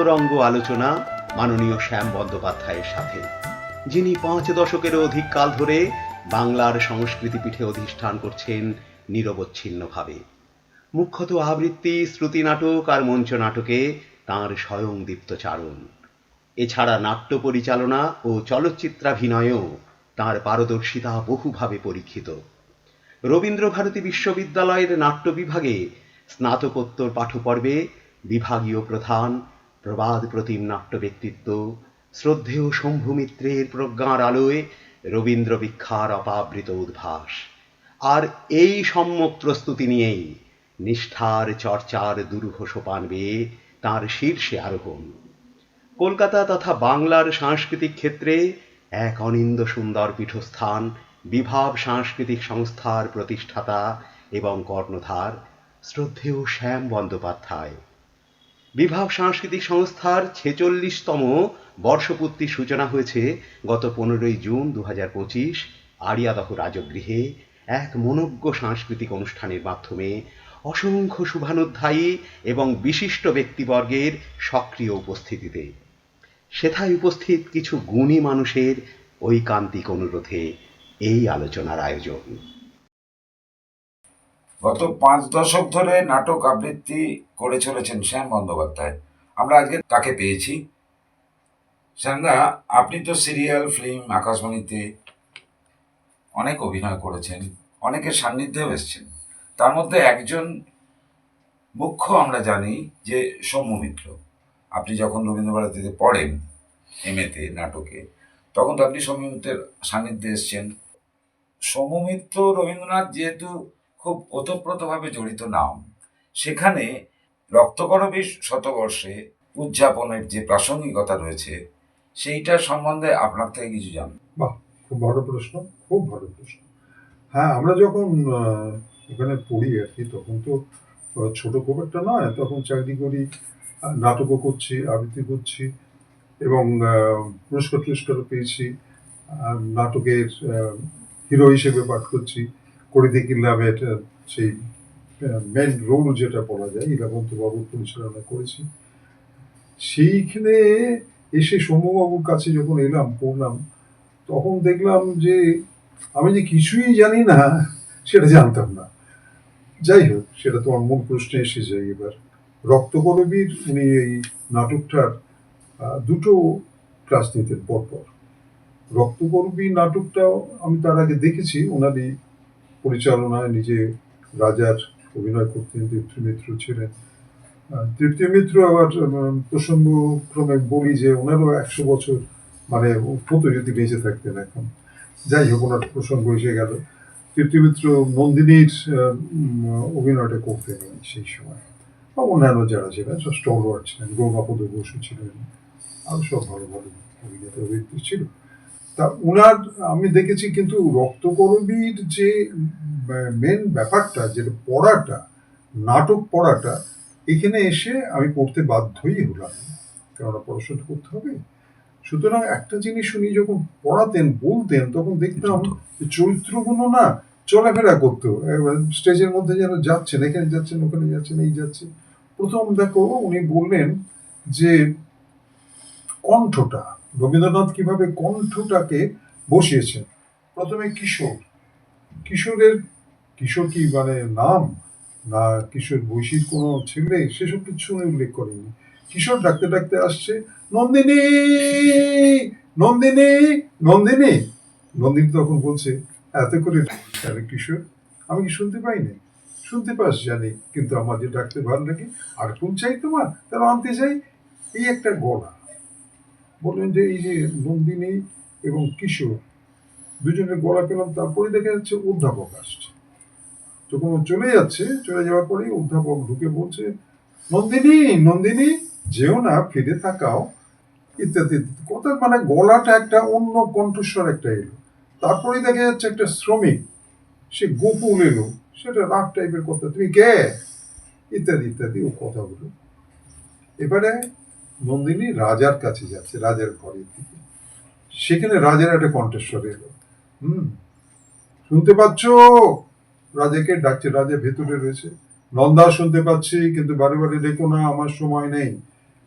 অন্তরঙ্গ আলোচনা মাননীয় শ্যাম বন্দ্যোপাধ্যায়ের সাথে, যিনি 5 দশকেরও অধিক কাল ধরে বাংলার সংস্কৃতি পীঠে অধিষ্ঠান করছেন নিরবচ্ছিন্নভাবে। মুখ্যত আবৃত্তি, শ্রুতি নাটক আর মঞ্চ নাটকে তাঁর স্বয়ং দীপ্তচারণ। এছাড়া নাট্য পরিচালনা ও চলচ্চিত্রাভিনয়েও তাঁর পারদর্শিতা বহুভাবে পরীক্ষিত। রবীন্দ্রভারতী বিশ্ববিদ্যালয়ের নাট্য বিভাগে স্নাতকোত্তর পাঠ্যপর্বে বিভাগীয় প্রধান, প্রবাদ প্রতিম নাট্য ব্যক্তিত্ব, শ্রদ্ধেয় শম্ভু মিত্রের প্রজ্ঞার আলোয় রবীন্দ্র বিখ্যার অপাবৃত উদ্ভাস। আর এই সম্যক প্রস্তুতি নিয়েই নিষ্ঠার চর্চার দুরূহ সোপান বেয়ে তাঁর শীর্ষে আরোহণ। কলকাতা তথা বাংলার সাংস্কৃতিক ক্ষেত্রে এক অনিন্দ সুন্দর পীঠস্থান বিভাব সাংস্কৃতিক সংস্থার প্রতিষ্ঠাতা এবং কর্ণধার শ্রদ্ধেয় শ্যাম বন্দ্যোপাধ্যায়। বিভাব সাংস্কৃতিক সংস্থার 46তম বর্ষপূর্তির সূচনা হয়েছে গত 15 জুন 2025 আড়িয়াদহ রাজগৃহে এক মনোজ্ঞ সাংস্কৃতিক অনুষ্ঠানের মাধ্যমে অসংখ্য শুভানুধ্যায়ী এবং বিশিষ্ট ব্যক্তিবর্গের সক্রিয় উপস্থিতিতে। সেথায় উপস্থিত কিছু গুণী মানুষের ঐকান্তিক অনুরোধে এই আলোচনার আয়োজন। গত 5 দশক ধরে নাটক আবৃত্তি করে চলেছেন শ্যাম বন্দ্যোপাধ্যায়। আমরা আজকে তাকে পেয়েছি। শ্যামদা, আপনি তো সিরিয়াল, ফিল্ম, আকাশবাণীতে অনেক অভিনয় করেছেন, অনেকের সান্নিধ্যেও এসেছেন। তার মধ্যে একজন মুখ্য আমরা জানি যে সৌম্য মিত্র। আপনি যখন রবীন্দ্রভারতীতে পড়েন MA-তে নাটকে, তখন তো আপনি সৌম্য মিত্রের সান্নিধ্যে এসেছেন। সৌম্য মিত্র রবীন্দ্রনাথ যেহেতু খুব ওতপ্রোতভাবে জড়িত নাম, সেখানে রক্তকরবী শতবর্ষে উদযাপনের যে প্রাসঙ্গিকতা রয়েছে, সেইটার সম্বন্ধে আপনার থেকে কিছু জান। বাহ, খুব ভালো প্রশ্ন, খুব ভালো প্রশ্ন। হ্যাঁ, আমরা যখন ওখানে পড়ি আর কি, তখন তো ছোট খুব একটা নয়, তখন চাকরি করি, নাটকও করছি, আবৃত্তি করছি এবং পুরস্কারও পেয়েছি। নাটকের হিরো হিসেবে পাঠ করছি, করিতে কিল্লামের সেই মেন রোল যেটা বলা যায়, ইরাবন্ত বাবুর পরিচালনা করেছি। সেইখানে এসে সৌম্যবাবুর কাছে যখন এলাম, পড়লাম, তখন দেখলাম যে আমি যে কিছুই জানি না সেটা জানতাম না। যাই হোক, সেটা তো আমার মূল প্রশ্নে এসে যায়। এবার রক্তকরবীর উনি এই নাটকটার 2টো ক্লাস নিতেন পরপর। রক্তকরবী নাটকটাও আমি তার আগে দেখেছি, ওনারই পরিচালনায়। নিজে রাজার অভিনয় করতেন, তৃপ্তি মিত্র ছিলেন। তৃপ্তি মিত্র আবার প্রসঙ্গক্রমে বলি যে ওনারও 100 বছর মানে হতো যদি বেঁচে থাকতেন এখন। যাই হোক, ওনার প্রসঙ্গ এসে গেল। তৃপ্তি মিত্র নন্দিনীর অভিনয়টা করতেন সেই সময়। বা অন্যান্য যারা ছিলেন সব স্টলওয়ার্ড ছিলেন, গৌরপদ বসু ছিলেন, আরো সব ভালো ভালো অভিনেতা অভিনেত্রী ছিল। তা উনার আমি দেখেছি, কিন্তু রক্তকরবীর যে মেন ব্যাপারটা, যেটা পড়াটা, নাটক পড়াটা, এখানে এসে আমি পড়তে বাধ্যই হলাম, কেননা পড়াশোনা করতে হবে। সুতরাং একটা জিনিস উনি যখন পড়াতেন, বলতেন, তখন দেখতাম চরিত্রগুলো না চলাফেরা করতো, স্টেজের মধ্যে যেন যাচ্ছেন, এখানে যাচ্ছেন, ওখানে যাচ্ছেন, এই যাচ্ছে। প্রথম দেখো উনি বললেন যে কণ্ঠটা, রবীন্দ্রনাথ কিভাবে কণ্ঠটাকে বসিয়েছেন। প্রথমে কিশোর কি মানে নাম না কিশোর বৈশীর কোনো ছেলে, সেসব কিছু উনি উল্লেখ করেননি। কিশোর ডাকতে ডাকতে আসছে, নন্দিনী নন্দিনী নন্দিনী। নন্দিনী তখন বলছে, এত করে কিশোর, আমি কি শুনতে পাই না? শুনতে পাস জানি, কিন্তু আমার যে ডাকতে ভালো লাগে, আর কোন চাই তোমার, তারা আনতে চাই। এই একটা গলা। বললেন যে এই যে নন্দিনী এবং কিশোর দুজনের গলা পেলাম, তারপরে দেখা যাচ্ছে অধ্যাপক আসছে। যখন চলে যাচ্ছে, চলে যাওয়ার পরে অধ্যাপক ঢুকে বলছে, নন্দিনী নন্দিনী, যেও না, ফিরে তাকাও, ইত্যাদি কথা। মানে গলাটা একটা অন্য কণ্ঠস্বর একটা এলো। তারপরে দেখা যাচ্ছে একটা শ্রমিক, সে গোকুল এলো, সেটা রাগ টাইপের কথা, তুমি কে, ইত্যাদি ইত্যাদি ও কথাগুলো। এবারে নন্দিনী রাজার কাছে যাচ্ছে, রাজার ঘরের দিকে। সেখানে রাজার একটা কণ্ঠস্বর এলো, শুনতে পাচ্ছ? রাজাকে ডাকছে, রাজা ভেতরে রয়েছে। নন্দা, শুনতে পাচ্ছি, কিন্তু বারে বারে ডেকো না, আমার সময় নেই।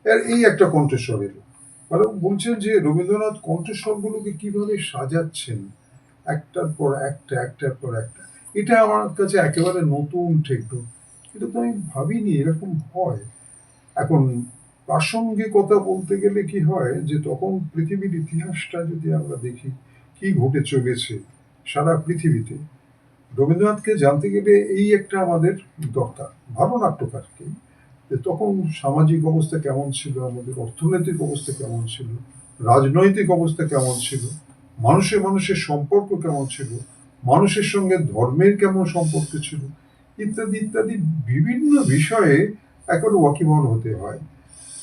এই একটা কণ্ঠস্বর এলো। মানে বলছেন যে রবীন্দ্রনাথ কণ্ঠস্বরগুলোকে কিভাবে সাজাচ্ছেন একটার পর একটা, একটার পর একটা। এটা আমার কাছে একেবারে নতুন ঠেকলো। এটা তো আমি ভাবিনি এরকম হয়। এখন প্রাসঙ্গিকতা বলতে গেলে কি হয় যে তখন পৃথিবীর ইতিহাসটা যদি আমরা দেখি কি ঘটে চলেছে সারা পৃথিবীতে, রবীন্দ্রনাথকে জানতে গেলে এই একটা আমাদের দরকার, ভালো নাট্যকারকে, যে তখন সামাজিক অবস্থা কেমন ছিল, আমাদের অর্থনৈতিক অবস্থা কেমন ছিল, রাজনৈতিক অবস্থা কেমন ছিল, মানুষের মানুষের সম্পর্ক কেমন ছিল, মানুষের সঙ্গে ধর্মের কেমন সম্পর্ক ছিল, ইত্যাদি ইত্যাদি বিভিন্ন বিষয়ে একেবারে ওয়াকিবহাল হতে হয়।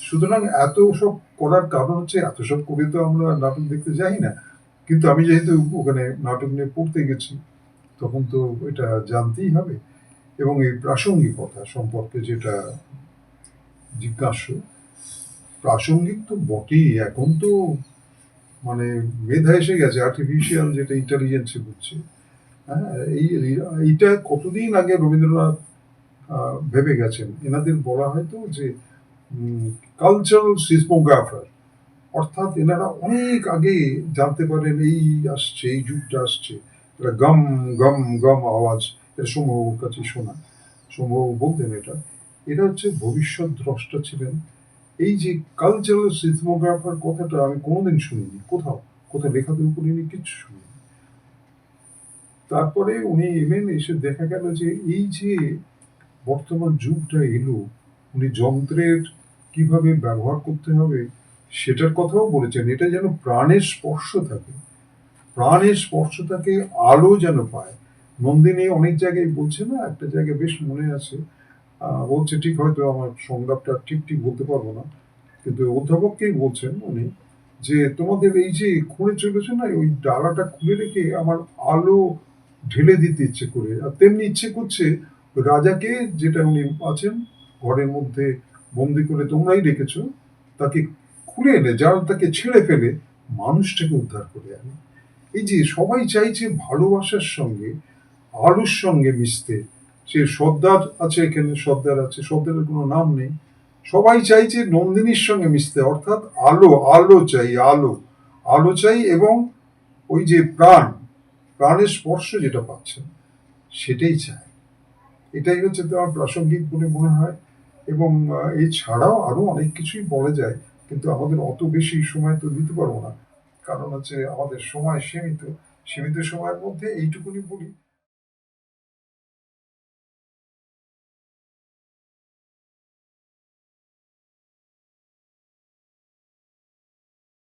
সুতরাং এত সব করার কারণ হচ্ছে এত সব করে তো আমরা নাটক দেখতে যাই না, কিন্তু আমি যেহেতু ওখানে নাটক নিয়ে পড়তে গেছি তখন তো এটা জানতেই হবে। এবং এই প্রাসঙ্গিকতা সম্পর্কে যেটা জিজ্ঞাসা, প্রাসঙ্গিক তো বটেই। এখন তো মানে মেধা এসে গেছে, আর্টিফিশিয়াল যেটা ইন্টেলিজেন্সে বলছে। হ্যাঁ, এইটা কতদিন আগে রবীন্দ্রনাথ ভেবে গেছেন। এনাদের বলা হয় তো যে কালচারাল সিসমোগ্রাফার, অর্থাৎ এনারা অনেক আগে জানতে পারেন এই আসছে, এই যুগটা আসছে। এটা গম গম গম আওয়াজ, এটা সম্ভবর কাছে শোনা, সম্ভব বলতেন এটা। এটা হচ্ছে ভবিষ্যৎ দ্রষ্টা ছিলেন। এই যে কালচারাল সিসমোগ্রাফার কথাটা আমি কোনোদিন শুনিনি, কোথাও কোথাও লেখাতেও পড়িনি, কিচ্ছু শুনিনি। তারপরে উনি এলেন, এসে দেখা গেল যে এই যে বর্তমান যুগটা এলো, উনি যন্ত্রের কিভাবে ব্যবহার করতে হবে সেটার কথাও বলেছেন। এটা যেন প্রাণের স্পর্শ থাকে, প্রাণের স্পর্শ থাকে, আলো যেন পায়। নন্দিনী অনেক জায়গায় বলছে না, একটা জায়গায় বেশ মনে আছে, বলছে, ঠিক হয়তো আমার সংলাপটা ঠিক ঠিক বলতে পারবো না, কিন্তু অধ্যাপককেই বলছেন উনি, যে তোমাদের এই যে খুঁড়ে চলেছে না, ওই ডালাটা খুলে রেখে আমার আলো ঢেলে দিতে ইচ্ছে করে, আর তেমনি ইচ্ছে করছে রাজাকে, যেটা উনি আছেন ঘরের মধ্যে বন্দি করে তোমরাই রেখেছো, তাকে খুলে এনে জালটাকে ছেড়ে ফেলে মানুষটাকে উদ্ধার করে আনে। এই যে সবাই চাইছে ভালোবাসার সঙ্গে আলোর সঙ্গে মিশতে। সে সর্দার আছে, এখানে সর্দার আছে, সর্দারের কোনো নাম নেই, সবাই চাইছে নন্দিনীর সঙ্গে মিশতে, অর্থাৎ আলো, আলো চাই, আলো, আলো চাই, এবং ওই যে প্রাণ, প্রাণের স্পর্শ যেটা পাচ্ছেন সেটাই চায়। এটাই হচ্ছে তোমার প্রাসঙ্গিক বলে মনে হয়। এবং এছাড়াও আরো অনেক কিছুই বলা যায়, কিন্তু আমাদের অত বেশি সময় তো দিতে পারবো না, কারণ হচ্ছে আমাদের সময় সীমিত। সীমিত সময়ের মধ্যে এইটুকুনি বলি।